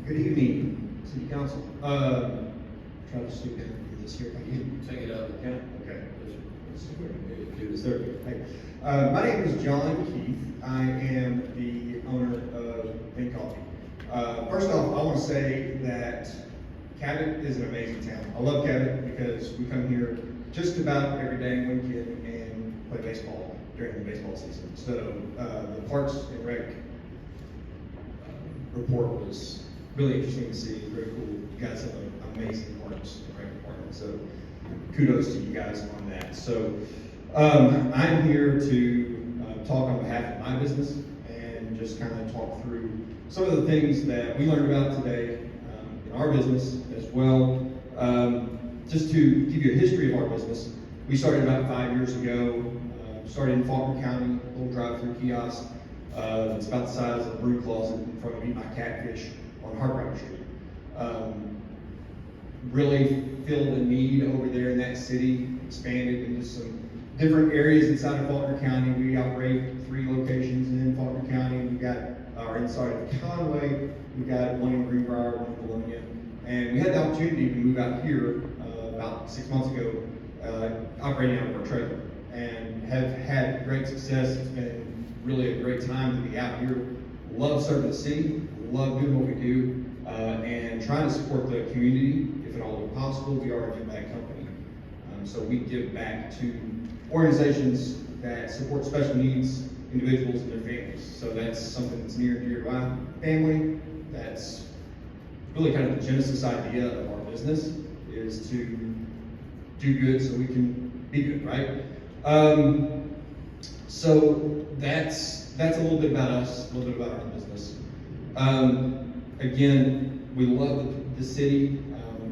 Good evening, City Council. Try to slow down through this here. Take it up. Yeah. Okay. Yes, sir. Hey. My name is John Keith. I am the owner of Pink Coffee. First off, I want to say that Cabot is an amazing town. I love Cabot because we come here just about every day and weekend and play baseball during the baseball season. So the Parks and Rec report was really interesting to see. Very cool. You guys have an amazing Parks and Rec department. So kudos to you guys on that. So I'm here to talk on behalf of my business and just kind of talk through some of the things that we learned about today in our business as well. Just to give you a history of our business, we started about 5 years ago. Started in Faulkner County, a little drive-through kiosk. It's about the size of a brew closet in front of Eat My Catfish on Hartwright Street. Really filled a need over there in that city, expanded into some different areas inside of Faulkner County. We operate 3 locations in Faulkner County. We've got our inside of Conway, we've got one in Greenbrier, one in Bologna. And we had the opportunity to move out here about 6 months ago, operating out of our trailer, and have had great success. It's been really a great time to be out here. Love serving the city, love doing what we do, and trying to support the community, if at all possible. We are a give back company. So we give back to organizations that support special needs individuals and their families. So that's something that's near and dear to my family. That's really kind of the genesis idea of our business, is to do good so we can be good, right? So that's a little bit about us, a little bit about our business. Again, we love the city.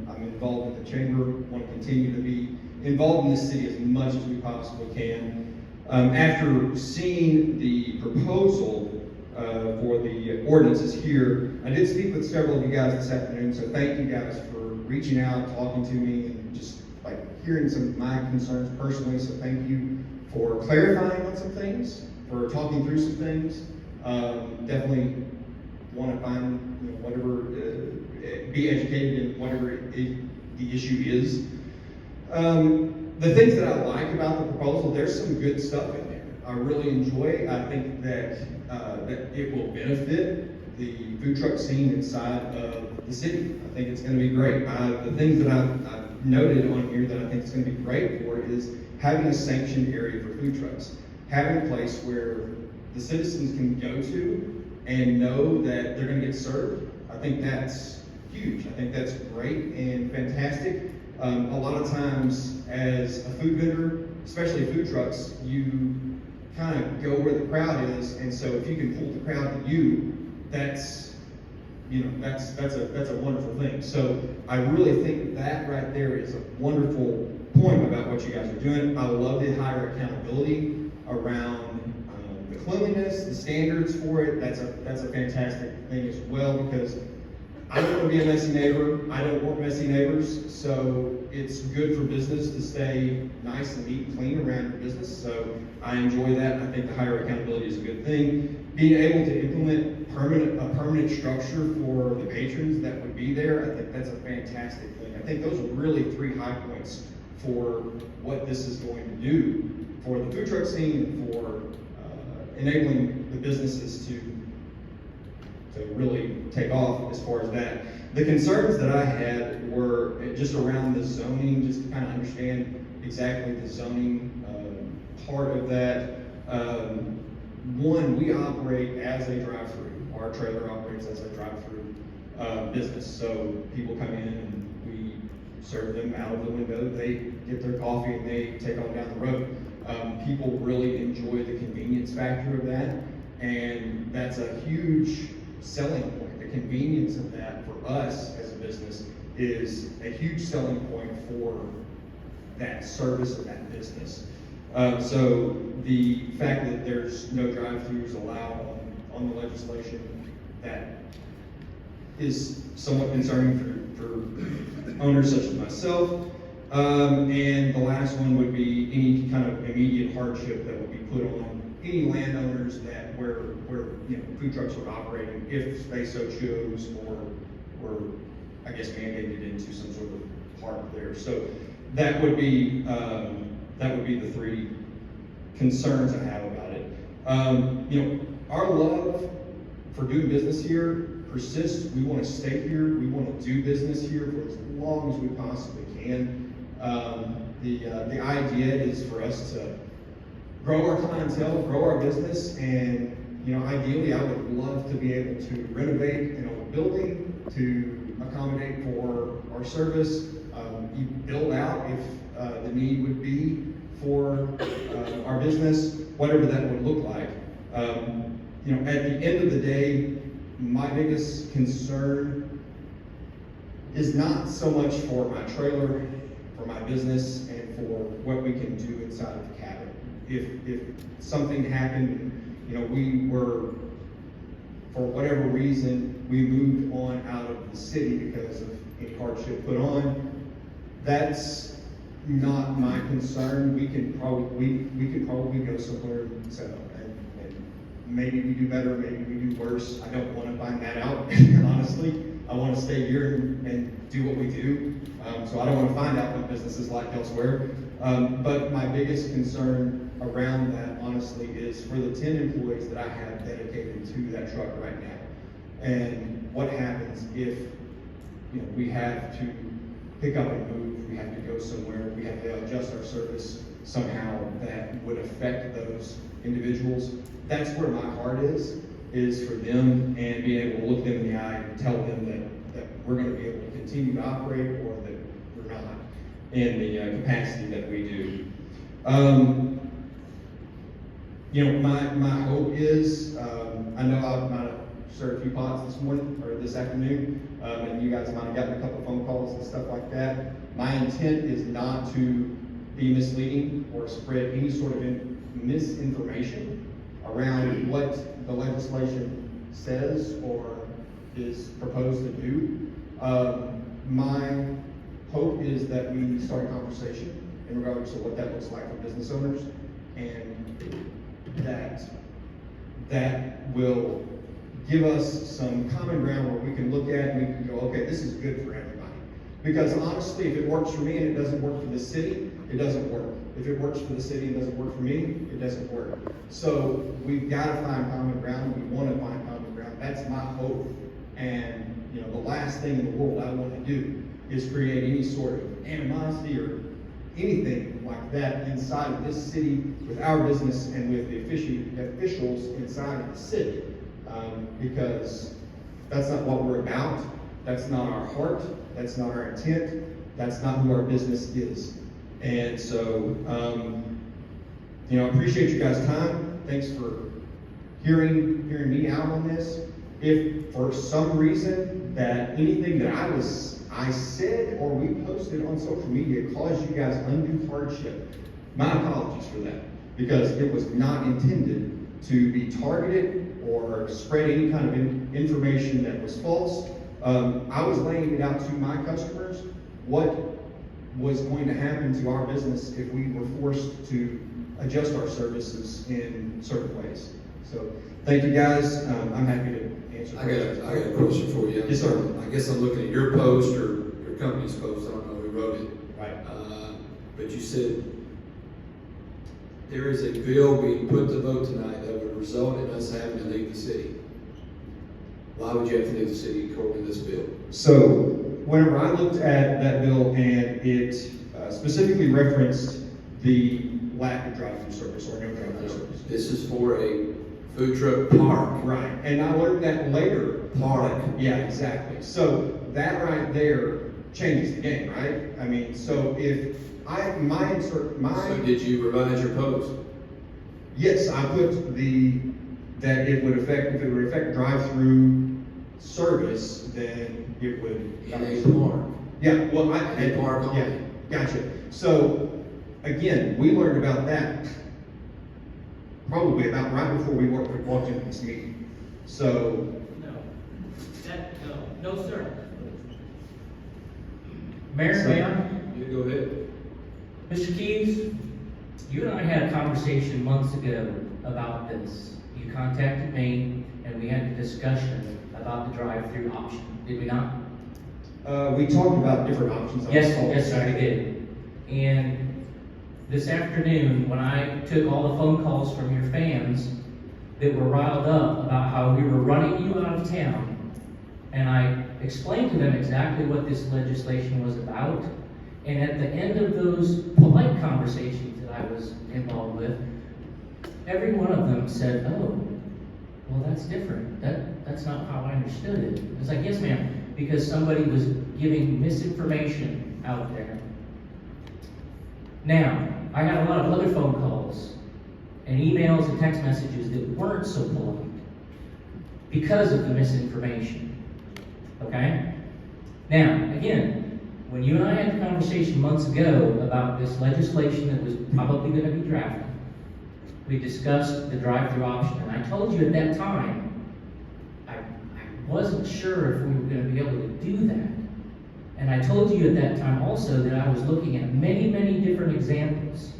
I'm involved in the chamber, want to continue to be involved in the city as much as we possibly can. After seeing the proposal for the ordinances here, I did speak with several of you guys this afternoon, so thank you guys for reaching out, talking to me, and just like hearing some of my concerns personally. So thank you for clarifying on some things, for talking through some things. Definitely want to find whatever, be educated in whatever the issue is. The things that I like about the proposal, there's some good stuff in there. I really enjoy it. I think that that it will benefit the food truck scene inside of the city. I think it's going to be great. The things that I've noted on here that I think is going to be great for it is having a sanctioned area for food trucks, having a place where the citizens can go to and know that they're going to get served. I think that's huge. I think that's great and fantastic. A lot of times as a food vendor, especially food trucks, you kind of go where the crowd is, and so if you can pull the crowd to you, that's a wonderful thing. So I really think that right there is a wonderful point about what you guys are doing. I love the higher accountability around the cleanliness, the standards for it. That's a fantastic thing as well, because I don't want to be a messy neighbor. I don't want messy neighbors. So it's good for business to stay nice and neat and clean around your business. So I enjoy that. I think the higher accountability is a good thing. Being able to implement a permanent structure for the patrons that would be there, I think that's a fantastic thing. I think those are really 3 high points for what this is going to do for the food truck scene and for enabling the businesses to really take off as far as that. The concerns that I had were just around the zoning, just to kind of understand exactly the zoning part of that. One, we operate as a drive-through. Our trailer operates as a drive-through business. So people come in and we serve them out of the window. They get their coffee and they take on down the road. People really enjoy the convenience factor of that, and that's a huge selling point. The convenience of that for us as a business is a huge selling point for that service and that business. So the fact that there's no drive-throughs allowed on the legislation, that is somewhat concerning for owners such as myself. And the last one would be any kind of immediate hardship that would be put on any landowners that where food trucks were operating, if they so chose, or we're, I guess, mandated into some sort of park there. So that would be the three concerns I have about it. Our love for doing business here persists. We want to stay here. We want to do business here for as long as we possibly can. The idea is for us to grow our clientele, grow our business, and ideally, I would love to be able to renovate an old building to accommodate for our service. Build out if the need would be for our business, whatever that would look like. At the end of the day, my biggest concern is not so much for my trailer, for my business, and for what we can do inside of the cabin. If something happened, we were, for whatever reason, we moved on out of the city because of any hardship put on, that's not my concern. We could probably go somewhere and settle. And maybe we do better, maybe we do worse. I don't want to find that out, honestly. I want to stay here and do what we do. So I don't want to find out what business is like elsewhere. But my biggest concern around that, honestly, is for the 10 employees that I have dedicated to that truck right now. And what happens if we have to pick up and move, we have to go somewhere, we have to adjust our service somehow that would affect those individuals. That's where my heart is for them, and being able to look them in the eye and tell them that we're going to be able to continue to operate, or that we're not in the capacity that we do. My hope is, I know I might have stirred a few pots this morning or this afternoon, and you guys might have gotten a couple phone calls and stuff like that. My intent is not to be misleading or spread any sort of misinformation around what the legislation says or is proposed to do. My hope is that we start a conversation in regards to what that looks like for business owners, and that will give us some common ground where we can look at and we can go, okay, this is good for everybody. Because honestly, if it works for me and it doesn't work for the city, it doesn't work. If it works for the city and doesn't work for me, it doesn't work. So we've got to find common ground. We want to find common ground. That's my hope. And the last thing in the world I want to do is create any sort of animosity or anything like that inside of this city with our business and with the officials inside of the city. Because that's not what we're about. That's not our heart. That's not our intent. That's not who our business is. And so, I appreciate you guys' time. Thanks for hearing me out on this. If for some reason that anything that I said or we posted on social media caused you guys undue hardship, my apologies for that, because it was not intended to be targeted or spread any kind of information that was false. I was laying it out to my customers what was going to happen to our business if we were forced to adjust our services in certain ways. So thank you guys. I'm happy to answer questions. I got a question for you. Yes, sir. I guess I'm looking at your post or your company's post. I don't know who wrote it. Right. But you said there is a bill being put to vote tonight that would result in us having to leave the city. Why would you have to leave the city according to this bill? So whenever I looked at that bill and it specifically referenced the lack of drive-through service or no drive-through service. This is for a food truck park. Right, and I learned that later. Park. Yeah, exactly. So that right there changes the game, right? I mean, so if So did you revise your post? Yes, I put that it would affect drive-through service, then it would. In a park. Yeah, well, In a park only. Yeah, gotcha. So again, we learned about that probably about right before we walked into this meeting. So. No, sir. Mayor, ma'am, You go ahead. Mr. Keys, you and I had a conversation months ago about this. You contacted me and we had a discussion about the drive-through option, did we not? We talked about different options. Yes, sir, I did. And this afternoon, when I took all the phone calls from your fans that were riled up about how we were running you out of town, and I explained to them exactly what this legislation was about, and at the end of those polite conversations that I was involved with, every one of them said, "Oh, well, that's different. That's not how I understood it." I was like, "Yes, ma'am," because somebody was giving misinformation out there. Now, I got a lot of other phone calls and emails and text messages that weren't so polite because of the misinformation. Okay? Now, again, when you and I had a conversation months ago about this legislation that was probably going to be drafted, we discussed the drive-through option, and I told you at that time, I wasn't sure if we were going to be able to do that. And I told you at that time also that I was looking at many, many different examples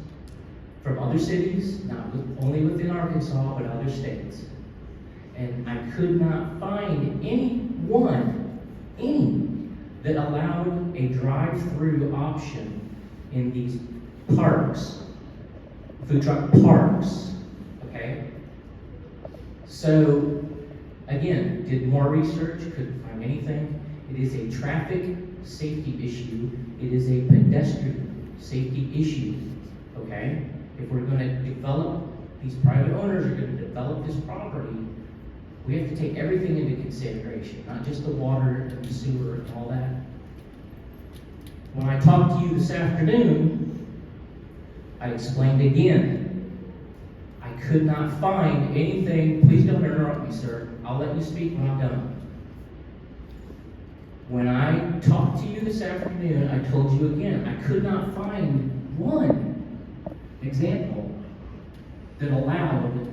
from other cities, not only within Arkansas, but other states. And I could not find any that allowed a drive-through option in these parks, food truck parks, okay? So, again, did more research, couldn't find anything. It is a traffic safety issue. It is a pedestrian safety issue, okay? If we're going to develop, these private owners are going to develop this property, we have to take everything into consideration, not just the water and the sewer and all that. When I talked to you this afternoon, I explained again. I could not find anything. Please don't interrupt me, sir. I'll let you speak when I'm done. When I talked to you this afternoon, I told you again, I could not find one example that allowed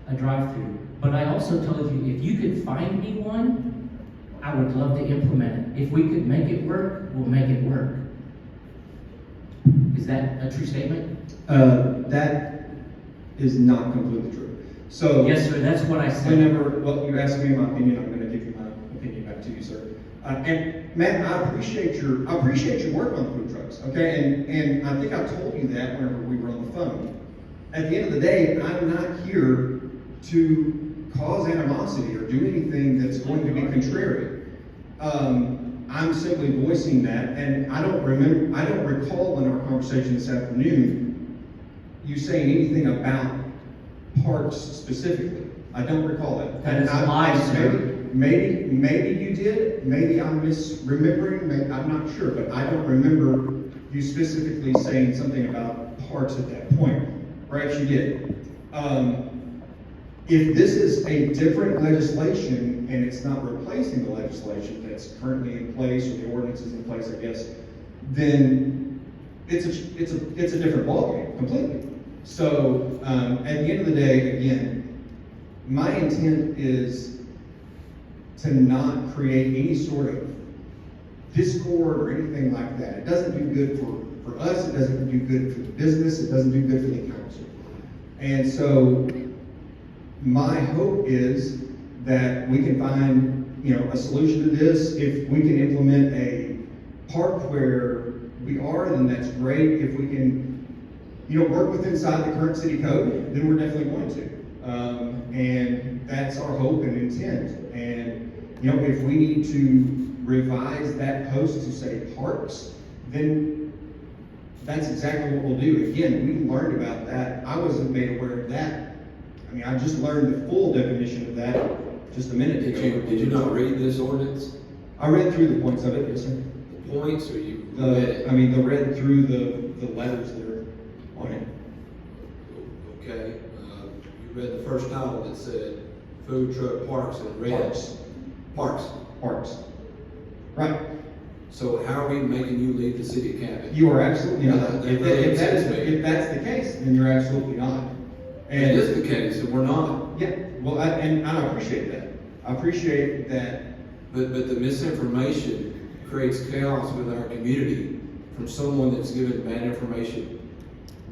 a drive-through. But I also told you, if you could find me one, I would love to implement it. If we could make it work, we'll make it work. Is that a true statement? That is not completely true. So Yes, sir, that's what I said. whenever, well, you asked me my opinion, I'm going to give you my opinion back to you, sir. And Matt, I appreciate your work on food trucks, okay? And I think I told you that whenever we were on the phone. At the end of the day, I'm not here to cause animosity or do anything that's going to be contrary. I'm simply voicing that, and I don't recall in our conversation this afternoon you saying anything about parks specifically. I don't recall that. That is a lie, sir. Maybe you did. Maybe I'm misremembering. I'm not sure, but I don't remember you specifically saying something about parks at that point. Perhaps you did. If this is a different legislation and it's not replacing the legislation that's currently in place or the ordinance is in place, I guess, then it's a different ballgame completely. So at the end of the day, again, my intent is to not create any sort of discord or anything like that. It doesn't do good for us. It doesn't do good for the business. It doesn't do good for the council. And so my hope is that we can find, a solution to this. If we can implement a park where we are, then that's great. If we can, work with inside the current city code, then we're definitely going to. And that's our hope and intent. And, if we need to revise that post to say parks, then that's exactly what we'll do. Again, we learned about that. I wasn't made aware of that. I just learned the full definition of that just a minute ago. Did you not read this ordinance? I read through the points of it, yes, sir. The points, or you read The it? read through the letters that are on it. Okay. You read the first title that said food truck parks and red. Parks. Right. So how are we making you leave the city of Cabot? You are absolutely not. That If really that's upsets me. the case, then you're absolutely not. It is the case, and we're not. Yeah, well, and I appreciate that. I appreciate that. But the misinformation creates chaos with our community from someone that's given bad information.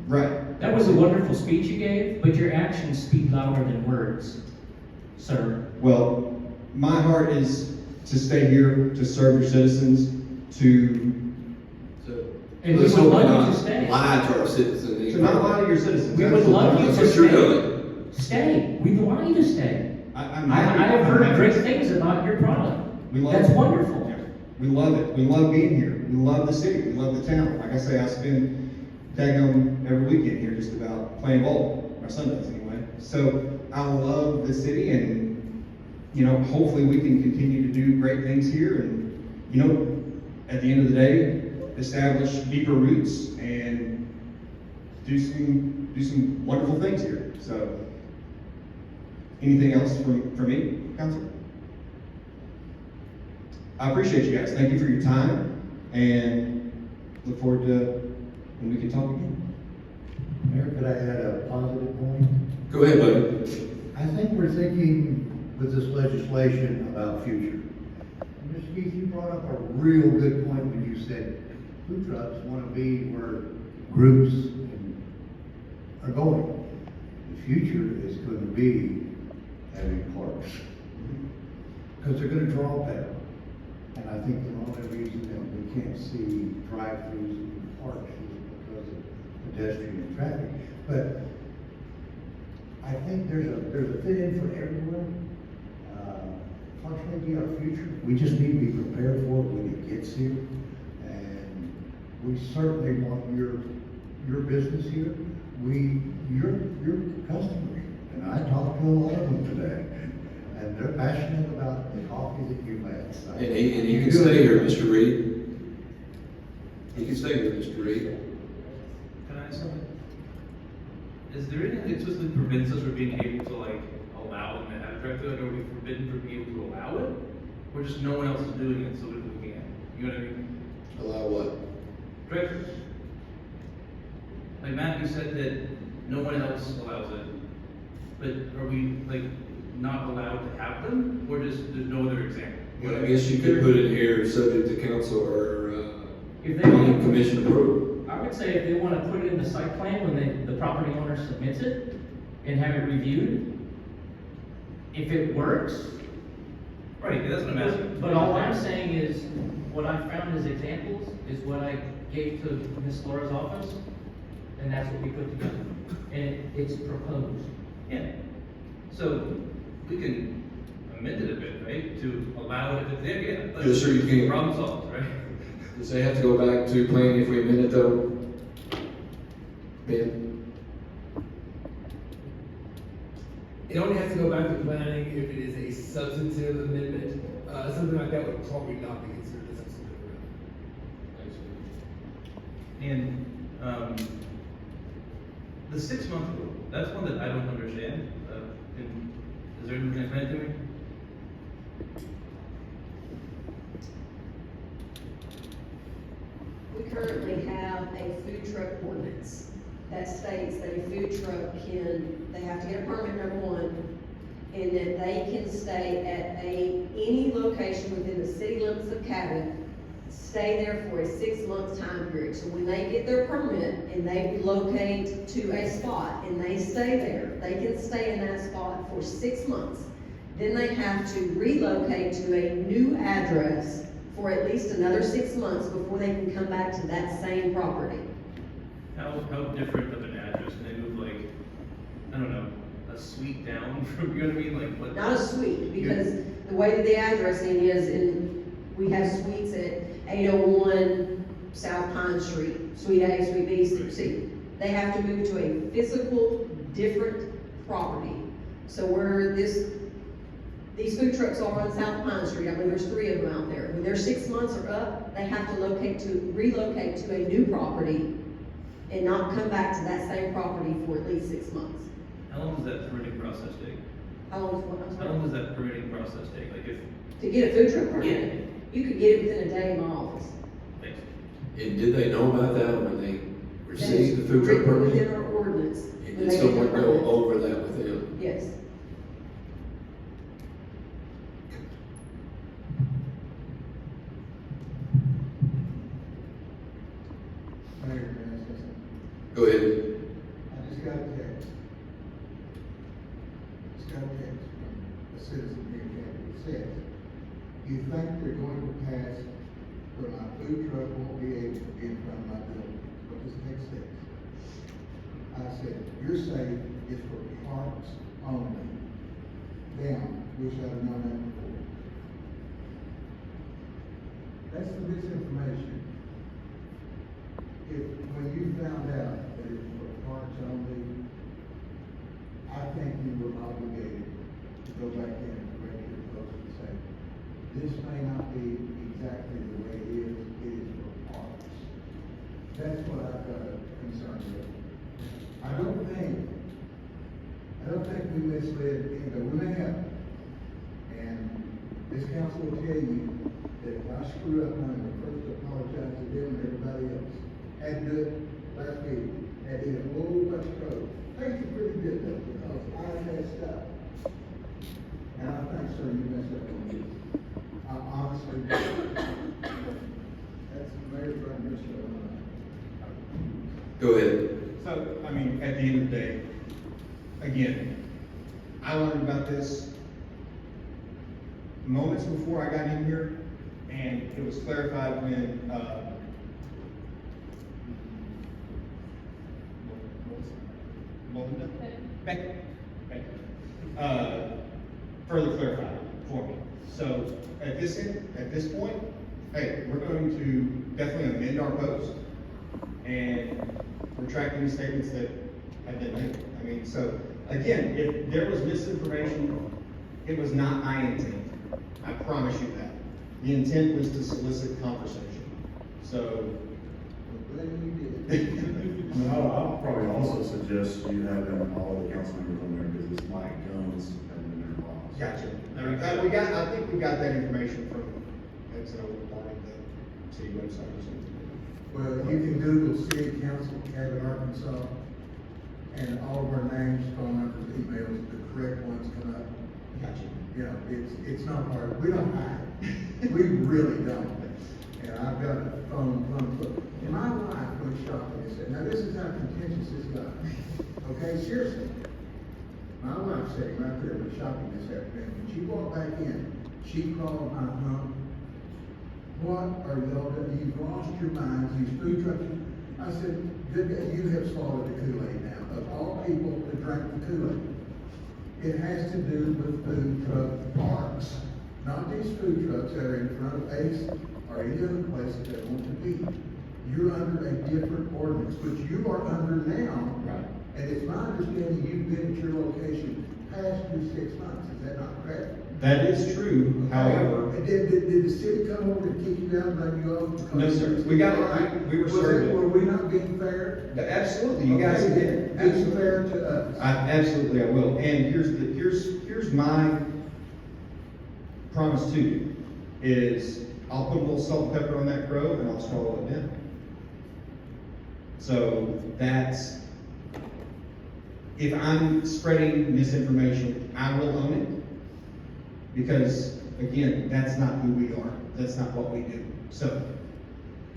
Right. that was a wonderful speech you gave, but your actions speak louder than words, sir. Well, my heart is to stay here, to serve your citizens, to And we let's would hope love not you to stay. lie to our citizens. not lie to your citizens. We would love you That's to what you're stay. doing. Stay. We'd want you to stay. I'm I happy. have I'm heard happy. great things about your product. We love That's it. wonderful. Yeah. We love it. We love being here. We love the city. We love the town. Like I say, I spend daggone every weekend here just about playing ball. My son does anyway. So I love the city, and hopefully we can continue to do great things here, and at the end of the day, establish deeper roots and do some wonderful things here. So anything else from me, Council? I appreciate you guys. Thank you for your time, and look forward to when we can talk again. Mayor, could I add a positive point? Go ahead, buddy. I think we're thinking with this legislation about future. And Mr. Keith, you brought up a real good point when you said food trucks want to be where groups are going. The future is going to be having parks. Because they're going to draw better. And I think the only reason that we can't see drive-throughs in parks is because of pedestrian traffic. But I think there's a fit in for everyone. Parks may be our future. We just need to be prepared for it when it gets here. And we certainly want your business here. Your customers. And I talked to a lot of them today. And they're passionate about the coffee that you make. So And he can stay here, Mr. Reed. He can stay here, Mr. Reed. Can I ask something? Is there anything that specifically prevents us from being able to allow them to have a drive-through? Are we forbidden from being able to allow it? Or just no one else is doing it, so we can? You know what I mean? Allow what? Drive-throughs. Like Matt, you said that no one else allows it. But are we not allowed to have them? Or just there's no other example? Well, I guess you could put it here subject to council or If they planning want, commission approval. I would say if they want to put it in the site plan when the property owner submits it and have it reviewed, if it works. Right, that's what I'm asking. But all I'm saying is, what I found as examples is what I gave to Ms. Laura's office, and that's what we put together. And it's proposed. Yeah. So we can amend it a bit, right? To allow it if it's there, yeah. Yes, sir, you can. Problem solved, right? Does they have to go back to planning if we amend it though? Ben? It only has to go back to planning if it is a substantive amendment. Something like that would probably not be considered a substantive amendment. And the 6-month rule, that's one that I don't understand. Is there anyone can explain it to me? We currently have a food truck ordinance that states that a food truck they have to get a permit, number one, and that they can stay at any location within the city limits of Cabot, stay there for a 6-month time period. So when they get their permit and they relocate to a spot and they stay there, they can stay in that spot for 6 months. Then they have to relocate to a new address for at least another 6 months before they can come back to that same property. How different of an address? Can they move I don't know, a suite down from, you know what I mean? What? Not a suite, because the way that the addressing is, we have suites at 801 South Pine Street, Suite A, Suite B, Suite C. They have to move to a physical, different property. So where these food trucks are on South Pine Street, I mean, there's 3 of them out there. When their 6 months are up, they have to relocate to a new property and not come back to that same property for at least 6 months. How long does that permitting process take? How long is what? I'm How sorry? long does that permitting process take? To get a food truck permit? Yeah. You could get it within a day in my office. Thanks. And did they know about that when they That received is the food truck written permit? within our ordinance. when And they someone get their go permit. over that with them? Yes. Mayor, may I say something? Go ahead. I just got a text. Just got a text from a citizen here in Cabot. It says, you think they're going to pass where my food truck won't be able to be in front of my building? What does text say? I said, your safe is for parks only. Damn, wish I'd have known that before. That's the misinformation. When you found out that it was for parks only, I think you were obligated to go back in and correct your post and say, this may not be exactly the way it is for parks. That's what I've got a concern with. I don't think we misled anybody. We may have. And this council will tell you that if I screw up, I'm the first to apologize to them and everybody else. Had to do it last week. Had to eat a whole bunch of crows. Thank you pretty good though, because I messed up. And I think, sir, you messed up on this. I honestly do. That's the mayor's right, Mr. Go ahead. So, I mean, at the end of the day, again, I learned about this moments before I got in here, and it was clarified when, Melinda? Becky. Further clarified for me. So, at this point, hey, we're going to definitely amend our post and retract any statements that have been made. I mean, so, again, if there was misinformation, it was not my intent. I promise you that. The intent was to solicit conversation. So, No, I'll probably also suggest you have them, all the council members on there, because it's Mike Jones and then their boss. gotcha. I think we got that information from, that's an old part of the city website or something. Well, you can Google City Council, Cabot, Arkansas, and all of our names, phone numbers, emails, the correct ones come up. Gotcha. You know, it's not hard. We don't hide. We really don't. And I've got a phone. My wife went shopping and said, now this is how contentious this got. Okay, seriously. My wife sitting right there was shopping this afternoon. When she walked back in, she called my husband. What are y'all doing? You've lost your minds, these food trucks. I said, you have swallowed the Kool-Aid now. Of all people to drink the Kool-Aid. It has to do with food truck parks. Not these food trucks that are in front of Ace or any other place that they want to be. You're under a different ordinance, which you are under now. Right. And it's my understanding you've been at your location past your 6 months. Is that not correct? That is true, however. Did the city come over and kick you out and bring you over? No, sir. We got it. We were served. Were we not being fair? Absolutely, you guys Okay, did. Be fair to us. Absolutely, I will. And here's my promise to you, is I'll put a little salt and pepper on that crow and I'll swallow it down. So that's, if I'm spreading misinformation, I will own it. Because, again, that's not who we are. That's not what we do. So,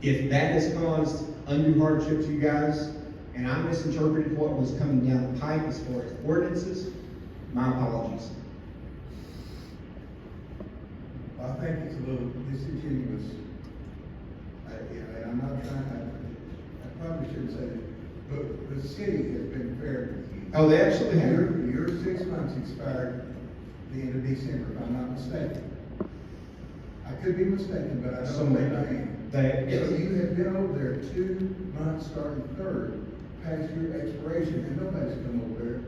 if that has caused undue hardship to you guys, and I misinterpreted what was coming down the pipe as far as ordinances, my apologies. I think it's a little disingenuous. And I'm not trying, I probably shouldn't say this, but the city has been fair with you. Oh, they absolutely have. Your 6 months expired the end of December, if I'm not mistaken. I could be mistaken, but I don't think I am. So you have been over there 2 months starting third, past your expiration, and nobody's come over there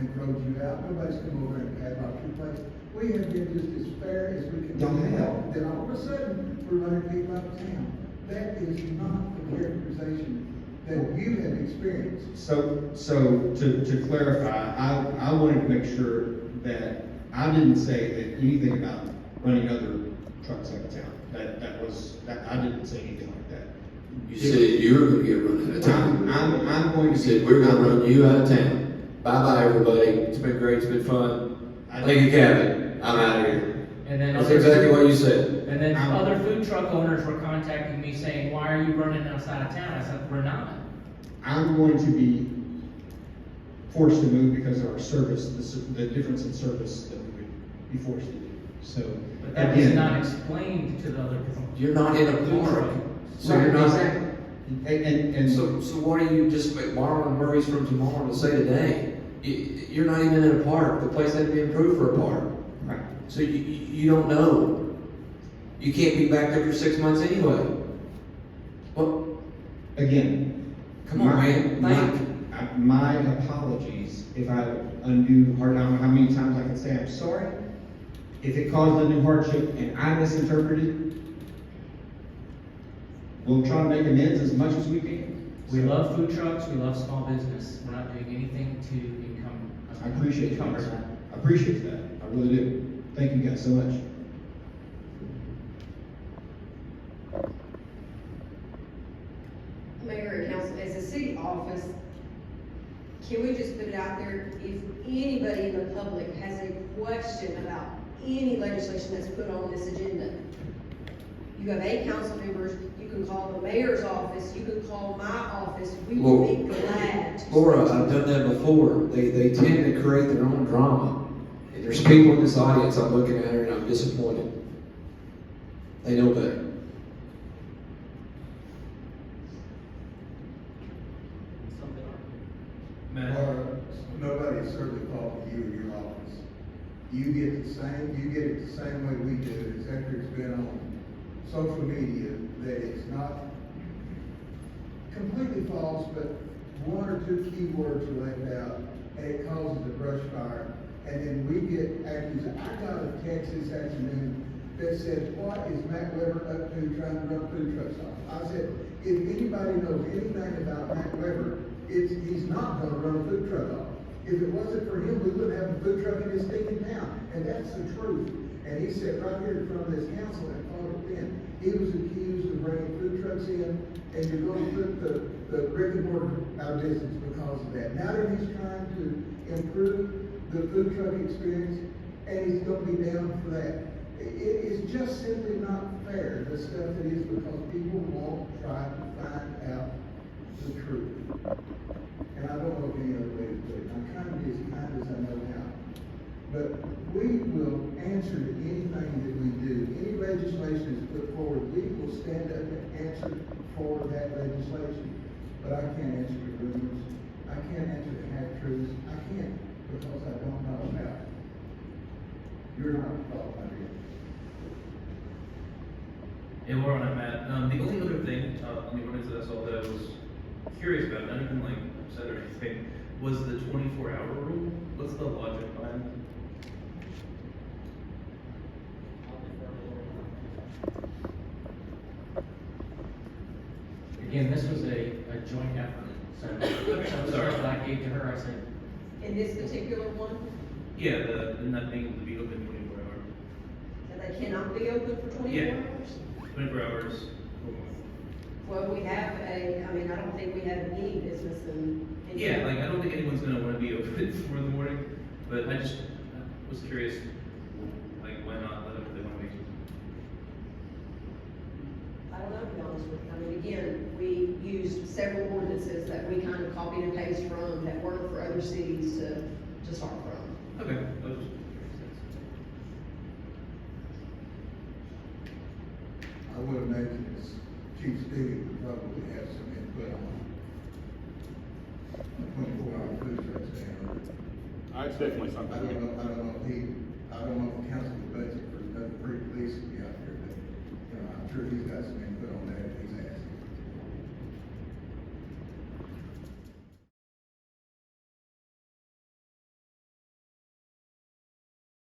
and thrown you out. Nobody's come over and padlocked your place. We have been just as fair as we can be. Then all of a sudden, we're running people out of town. That is not the characterization that you have experienced. So to clarify, I wanted to make sure that I didn't say that anything about running other trucks out of town. I didn't say anything like that. You said you were gonna get run out of town. I'm going to. You said we're gonna run you out of town. Bye-bye, everybody. It's been great, it's been fun. Thank you, Cabot. I'm out of here. And then That's exactly what you said. And then other food truck owners were contacting me saying, why are you running outside of town? I said, we're not. I'm going to be forced to move because of our service, the difference in service that we would be forced to do. So, But that was again, not explained to the other. You're not in a food park. truck. So you're not. Exactly. And So why do you just borrow worries from tomorrow to say today? You're not even in a park. The place had to be improved for a park. right. So you don't know. You can't be back there for 6 months anyway. Well, Again, come on, man. my apologies if I undo hard. I don't know how many times I can say I'm sorry. If it caused a new hardship and I misinterpreted, we'll try to make amends as much as we can. We love food trucks, we love small business, we're not doing anything to I appreciate encumber that. that. I appreciate that. I really do. Thank you guys so much. Mayor and council, as a city office, can we just put it out there, if anybody in the public has a question about any legislation that's put on this agenda, you have 8 council members, you can call the mayor's office, you can call my office, we will be glad to. Laura, I've done that before. They tend to create their own drama. And there's people in this audience, I'm looking at her and I'm disappointed. They know better. Matt, Nobody certainly called you or your office. You get it the same way we do, except it's been on social media, that it's not completely false, but 1 or 2 keywords are left out, and it causes a brush fire. And then we get accusations. I got a text this afternoon that said, what is Matt Weber up to trying to run food trucks off? I said, if anybody knows anything about Matt Weber, he's not gonna run a food truck off. If it wasn't for him, we wouldn't have a food truck in this stinking town, and that's the truth. And he said right here in front of this council and called it in, he was accused of bringing food trucks in, and you're gonna put the brick and mortar out of business because of that. Now that he's trying to improve the food truck experience, and he's gonna be down for that. It is just simply not fair, the stuff that is, because people won't try to find out the truth. And I don't know of any other way to put it. I'm trying to be as kind as I know how. But we will answer to anything that we do. Any legislation is put forward, we will stand up and answer for that legislation. But I can't answer the rumors. I can't answer the half-truths. I can't, because I don't know about it. You're not qualified here. hey Laura and Matt, the only other thing, on the ordinance that I saw that I was curious about, not even like upset or anything, was the 24-hour rule. What's the logic behind it? Again, this was a joint effort, so the stuff that I gave to her, I said, In this particular one, Yeah, the not being able to be open 24 hours. that they cannot be open for 24 Yeah. hours? 24 hours or more. Well, we have I don't think we have any business in. Yeah, like, I don't think anyone's gonna wanna be open 4 in the morning, but I just was curious, like, why not let them if they wanna make it? I don't know, to be honest with you. I mean, again, we used several ordinances that we kind of copied and pasted from that work for other cities to start from. Okay, I was just curious. I would imagine this Chief Stevie would probably have some input on 24-hour food trucks down. It's definitely I something. don't know if council would